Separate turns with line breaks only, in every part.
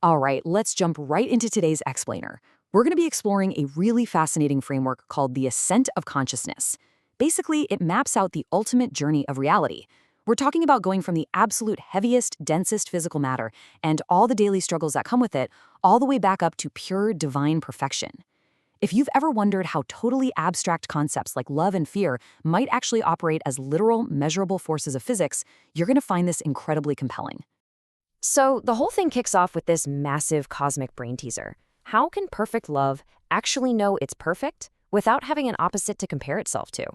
All right, let's jump right into today's explainer. We're going to be exploring a really fascinating framework called the ascent of consciousness. Basically, it maps out the ultimate journey of reality. We're talking about going from the absolute heaviest, densest physical matter and all the daily struggles that come with it, all the way back up to pure divine perfection. If you've ever wondered how totally abstract concepts like love and fear might actually operate as literal, measurable forces of physics, you're going to find this incredibly compelling.
So the whole thing kicks off with this massive cosmic brain teaser. How can perfect love actually know it's perfect without having an opposite to compare itself to?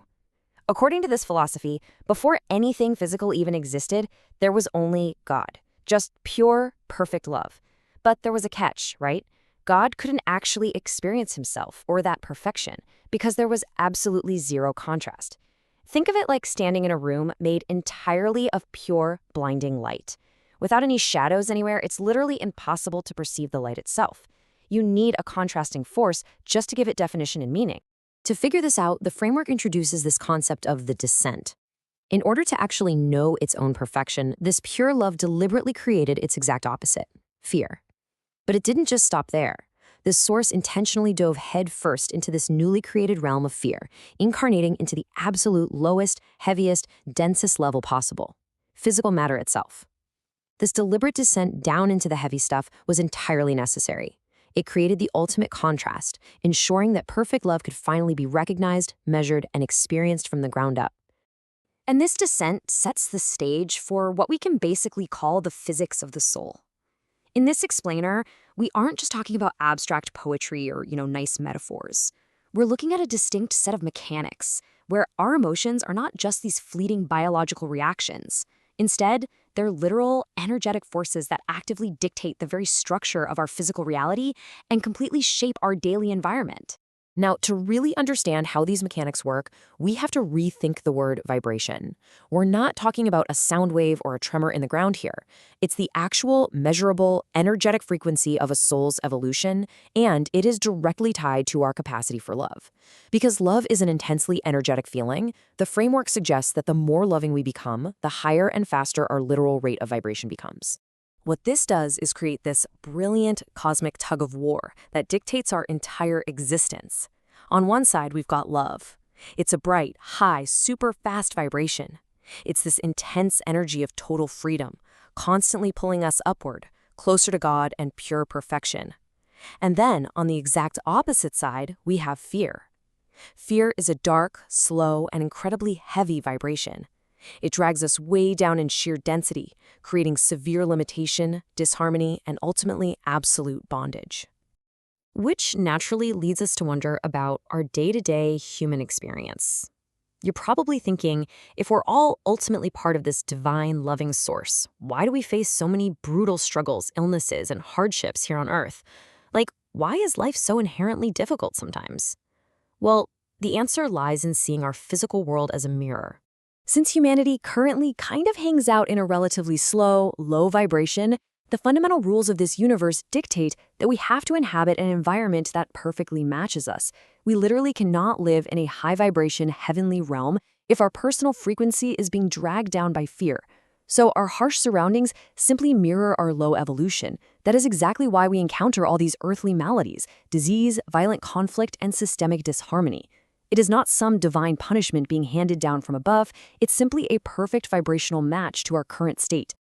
According to this philosophy, before anything physical even existed, there was only God, just pure, perfect love. But there was a catch, right? God couldn't actually experience himself or that perfection because there was absolutely zero contrast. Think of it like standing in a room made entirely of pure, blinding light. Without any shadows anywhere, it's literally impossible to perceive the light itself. You need a contrasting force just to give it definition and meaning. To figure this out, the framework introduces this concept of the descent. In order to actually know its own perfection, this pure love deliberately created its exact opposite, fear. But it didn't just stop there. This source intentionally dove headfirst into this newly created realm of fear, incarnating into the absolute lowest, heaviest, densest level possible, physical matter itself. This deliberate descent down into the heavy stuff was entirely necessary. It created the ultimate contrast, ensuring that perfect love could finally be recognized, measured, and experienced from the ground up. And this descent sets the stage for what we can basically call the physics of the soul. In this explainer, we aren't just talking about abstract poetry or, nice metaphors. We're looking at a distinct set of mechanics, where our emotions are not just these fleeting biological reactions. Instead, they're literal, energetic forces that actively dictate the very structure of our physical reality and completely shape our daily environment. Now, to really understand how these mechanics work, we have to rethink the word vibration. We're not talking about a sound wave or a tremor in the ground here. It's the actual, measurable, energetic frequency of a soul's evolution, and it is directly tied to our capacity for love. Because love is an intensely energetic feeling, the framework suggests that the more loving we become, the higher and faster our literal rate of vibration becomes. What this does is create this brilliant cosmic tug of war that dictates our entire existence. On one side, we've got love. It's a bright, high, super fast vibration. It's this intense energy of total freedom, constantly pulling us upward, closer to God and pure perfection. And then, on the exact opposite side, we have fear. Fear is a dark, slow, and incredibly heavy vibration. It drags us way down in sheer density, creating severe limitation, disharmony, and ultimately absolute bondage. Which naturally leads us to wonder about our day-to-day human experience. You're probably thinking, if we're all ultimately part of this divine, loving source, why do we face so many brutal struggles, illnesses, and hardships here on Earth? Why is life so inherently difficult sometimes? Well, the answer lies in seeing our physical world as a mirror. Since humanity currently kind of hangs out in a relatively slow, low vibration, the fundamental rules of this universe dictate that we have to inhabit an environment that perfectly matches us. We literally cannot live in a high vibration, heavenly realm if our personal frequency is being dragged down by fear. So our harsh surroundings simply mirror our low evolution. That is exactly why we encounter all these earthly maladies, disease, violent conflict, and systemic disharmony. It is not some divine punishment being handed down from above, it's simply a perfect vibrational match to our current state.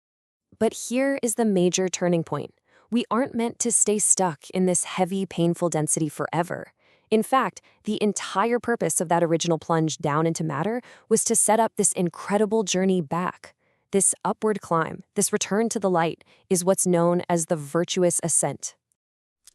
But here is the major turning point. We aren't meant to stay stuck in this heavy, painful density forever. In fact, the entire purpose of that original plunge down into matter was to set up this incredible journey back. This upward climb, this return to the light, is what's known as the virtuous ascent.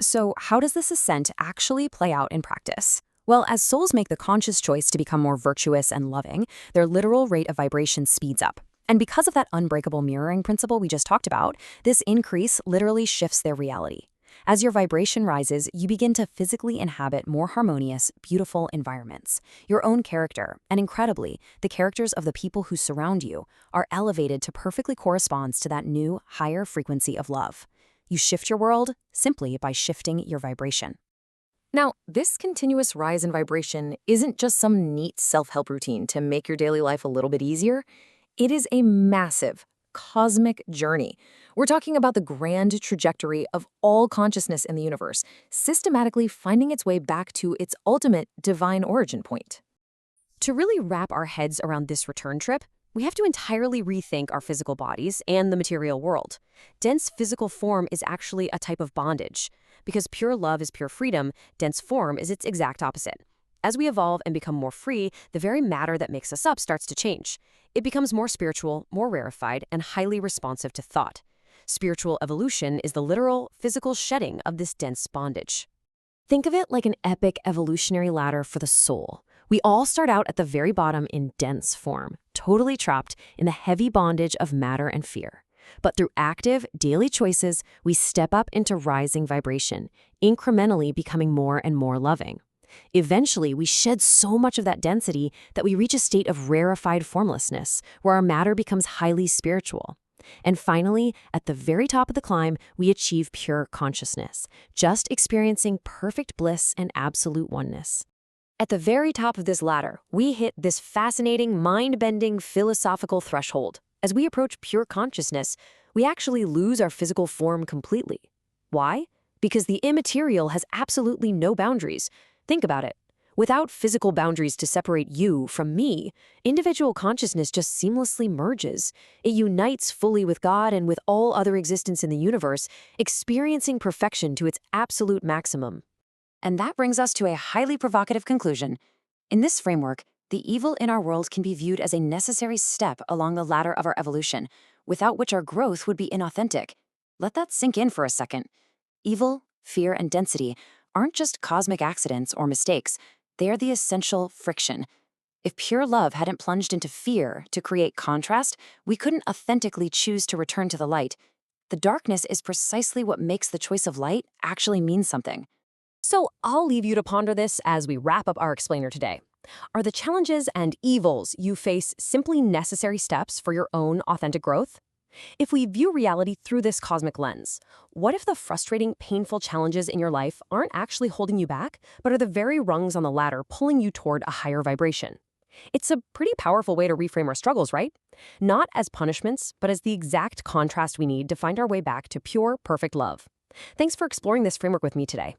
So how does this ascent actually play out in practice? Well, as souls make the conscious choice to become more virtuous and loving, their literal rate of vibration speeds up. And because of that unbreakable mirroring principle we just talked about, this increase literally shifts their reality. As your vibration rises, you begin to physically inhabit more harmonious, beautiful environments. Your own character, and incredibly, the characters of the people who surround you, are elevated to perfectly corresponds to that new, higher frequency of love. You shift your world simply by shifting your vibration. Now, this continuous rise in vibration isn't just some neat self-help routine to make your daily life a little bit easier. It is a massive,
cosmic journey. We're talking about the grand trajectory of all consciousness in the universe, systematically finding its way back to its ultimate divine origin point.
To really wrap our heads around this return trip, we have to entirely rethink our physical bodies and the material world. Dense physical form is actually a type of bondage. Because pure love is pure freedom, dense form is its exact opposite. As we evolve and become more free, the very matter that makes us up starts to change. It becomes more spiritual, more rarefied, and highly responsive to thought. Spiritual evolution is the literal, physical shedding of this dense bondage. Think of it like an epic evolutionary ladder for the soul. We all start out at the very bottom in dense form, totally trapped in the heavy bondage of matter and fear. But through active, daily choices, we step up into rising vibration, incrementally becoming more and more loving. Eventually, we shed so much of that density that we reach a state of rarefied formlessness, where our matter becomes highly spiritual. And finally, at the very top of the climb, we achieve pure consciousness, just experiencing perfect bliss and absolute oneness. At the very top of this ladder, we hit this fascinating, mind-bending philosophical threshold. As we approach pure consciousness, we actually lose our physical form completely. Why? Because the immaterial has absolutely no boundaries. Think about it. Without physical boundaries to separate you from me, individual consciousness just seamlessly merges. It unites fully with God and with all other existence in the universe, experiencing perfection to its absolute maximum.
And that brings us to a highly provocative conclusion. In this framework, the evil in our world can be viewed as a necessary step along the ladder of our evolution, without which our growth would be inauthentic. Let that sink in for a second. Evil, fear, and density aren't just cosmic accidents or mistakes. They are the essential friction. If pure love hadn't plunged into fear to create contrast, we couldn't authentically choose to return to the light. The darkness is precisely what makes the choice of light actually mean something.
So I'll leave you to ponder this as we wrap up our explainer today. Are the challenges and evils you face simply necessary steps for your own authentic growth? If we view reality through this cosmic lens, what if the frustrating, painful challenges in your life aren't actually holding you back, but are the very rungs on the ladder pulling you toward a higher vibration? It's a pretty powerful way to reframe our struggles, right? Not as punishments, but as the exact contrast we need to find our way back to pure, perfect love. Thanks for exploring this framework with me today.